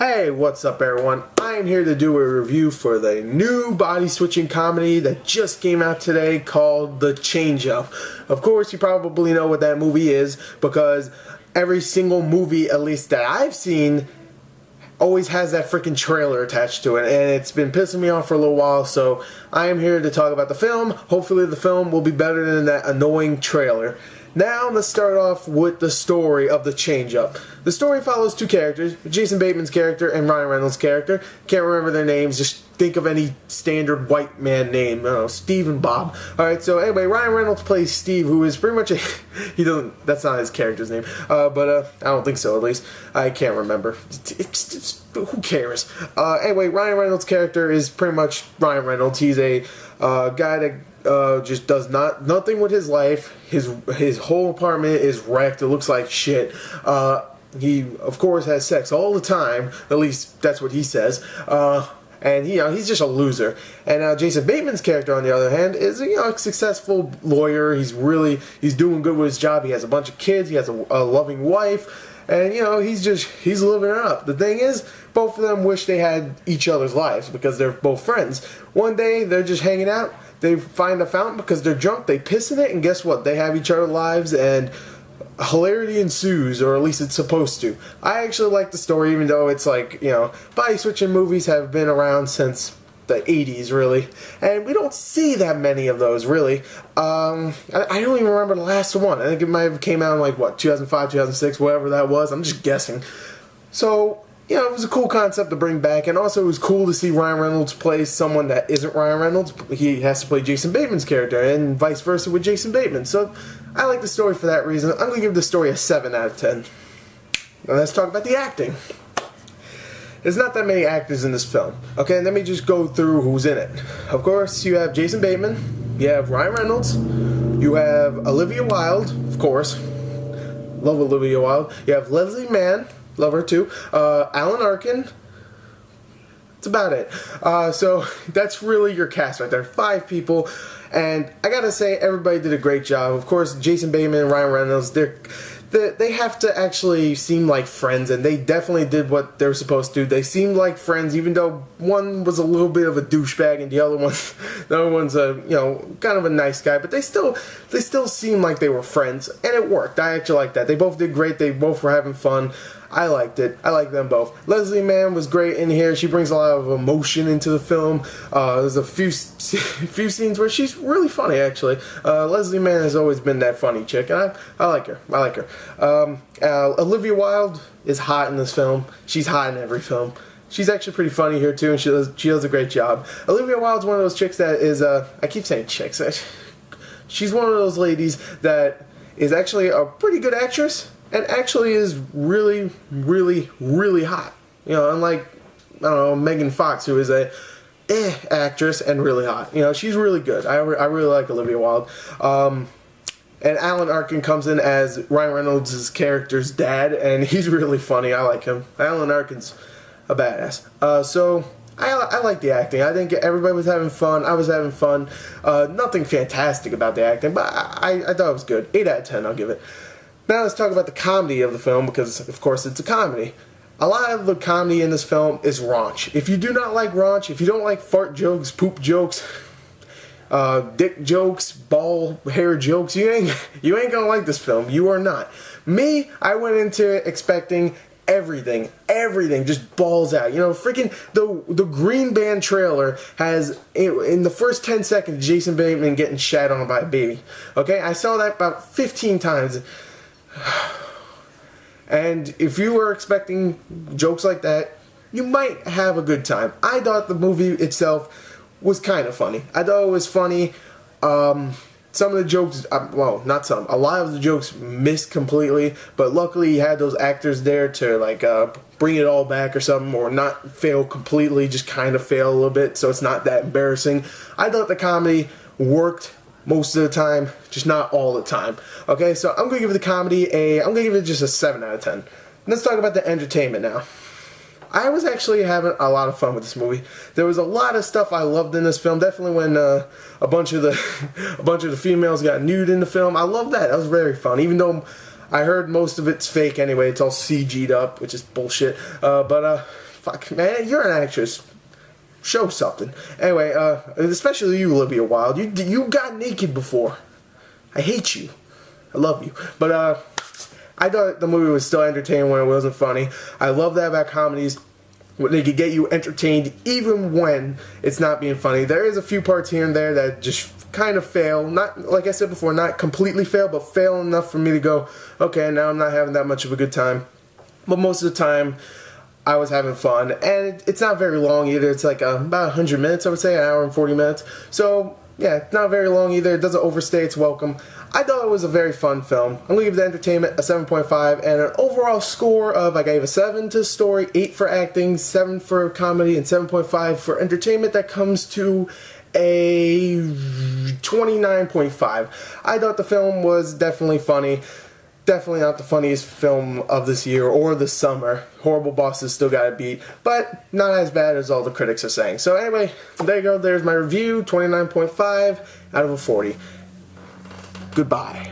Hey, what's up everyone? I am here to do a review for the new body switching comedy that just came out today called The Change Up. Of course, you probably know what that movie is because every single movie, at least that I've seen, always has that freaking trailer attached to it, and it's been pissing me off for a little while, so I am here to talk about the film. Hopefully the film will be better than that annoying trailer. Now let's start off with the story of The Change Up. The story follows two characters, Jason Bateman's character and Ryan Reynolds' character. Can't remember their names, just think of any standard white man name. I don't know, Steve and Bob. Alright, so anyway, Ryan Reynolds plays Steve, who is pretty much a... that's not his character's name. I don't think so, at least. I can't remember. Who cares? Anyway, Ryan Reynolds' character is pretty much Ryan Reynolds. He's a guy that just does nothing with his life. His whole apartment is wrecked. It looks like shit. He of course has sex all the time. At least that's what he says. And he's just a loser. And Jason Bateman's character, on the other hand, is a successful lawyer. He's doing good with his job. He has a bunch of kids. He has a loving wife. And he's living it up. The thing is, both of them wish they had each other's lives because they're both friends. One day they're just hanging out. They find a fountain because they're drunk. They piss in it, and guess what? They have each other's lives, and hilarity ensues, or at least it's supposed to. I actually like the story, even though it's like, body switching movies have been around since the 80s, really, and we don't see that many of those, really. I don't even remember the last one. I think it might have came out in, like, what, 2005, 2006, whatever that was. I'm just guessing. So, it was a cool concept to bring back, and also it was cool to see Ryan Reynolds play someone that isn't Ryan Reynolds. He has to play Jason Bateman's character, and vice versa with Jason Bateman. So, I like the story for that reason. I'm going to give the story a 7 out of 10. Now let's talk about the acting. There's not that many actors in this film. Okay, let me just go through who's in it. Of course, you have Jason Bateman, you have Ryan Reynolds, you have Olivia Wilde, of course. Love Olivia Wilde. You have Leslie Mann. Love her too. Alan Arkin. That's about it. So that's really your cast right there. 5 people. And I gotta say, everybody did a great job. Of course, Jason Bateman and Ryan Reynolds, they have to actually seem like friends, and they definitely did what they're supposed to. They seemed like friends, even though one was a little bit of a douchebag and the other one's a kind of a nice guy. But they still seemed like they were friends, and it worked. I actually like that. They both did great. They both were having fun. I liked it. I like them both. Leslie Mann was great in here. She brings a lot of emotion into the film. There's a few scenes where she's really funny, actually. Leslie Mann has always been that funny chick, and I like her. I like her. Olivia Wilde is hot in this film. She's hot in every film. She's actually pretty funny here, too, and she does a great job. Olivia Wilde's one of those chicks that is, I keep saying chicks. She's one of those ladies that is actually a pretty good actress, and actually is really, really, really hot. Unlike, I don't know, Megan Fox, who is a actress and really hot. She's really good. I really like Olivia Wilde. And Alan Arkin comes in as Ryan Reynolds' character's dad, and he's really funny. I like him. Alan Arkin's a badass. So I like the acting. I think everybody was having fun. I was having fun. Nothing fantastic about the acting, but I thought it was good. 8 out of 10, I'll give it. Now let's talk about the comedy of the film, because of course it's a comedy. A lot of the comedy in this film is raunch. If you do not like raunch, if you don't like fart jokes, poop jokes, dick jokes, ball hair jokes, you ain't gonna like this film. You are not. Me, I went into it expecting everything, just balls out. Freaking the Green Band trailer has, in the first 10 seconds, Jason Bateman getting shat on by a baby. Okay, I saw that about 15 times. And if you were expecting jokes like that, you might have a good time. I thought the movie itself was kind of funny. I thought it was funny. Some of the jokes, well, not some, a lot of the jokes missed completely, but luckily you had those actors there to bring it all back or something, or not fail completely, just kind of fail a little bit, so it's not that embarrassing. I thought the comedy worked most of the time, just not all the time. Okay, so I'm going to give the comedy I'm going to give it just a 7 out of 10. Let's talk about the entertainment now. I was actually having a lot of fun with this movie. There was a lot of stuff I loved in this film. Definitely when a bunch of the females got nude in the film. I loved that. That was very fun. Even though I heard most of it's fake anyway. It's all CG'd up, which is bullshit. But Fuck, man, you're an actress. Show something. Anyway, especially you, Olivia Wilde. You got naked before. I hate you. I love you. But, I thought the movie was still entertaining when it wasn't funny. I love that about comedies. They could get you entertained even when it's not being funny. There is a few parts here and there that just kind of fail. Not, like I said before, not completely fail, but fail enough for me to go, okay, now I'm not having that much of a good time. But most of the time, I was having fun. And it's not very long either. It's like about 100 minutes, I would say, an hour and 40 minutes. So, yeah, not very long either. It doesn't overstay its welcome. I thought it was a very fun film. I'm going to give the entertainment a 7.5 and an overall score of, I gave a 7 to story, 8 for acting, 7 for comedy, and 7.5 for entertainment. That comes to a 29.5. I thought the film was definitely funny. Definitely not the funniest film of this year or the summer. Horrible Bosses still got it beat, but not as bad as all the critics are saying. So anyway, there you go. There's my review, 29.5 out of a 40. Goodbye.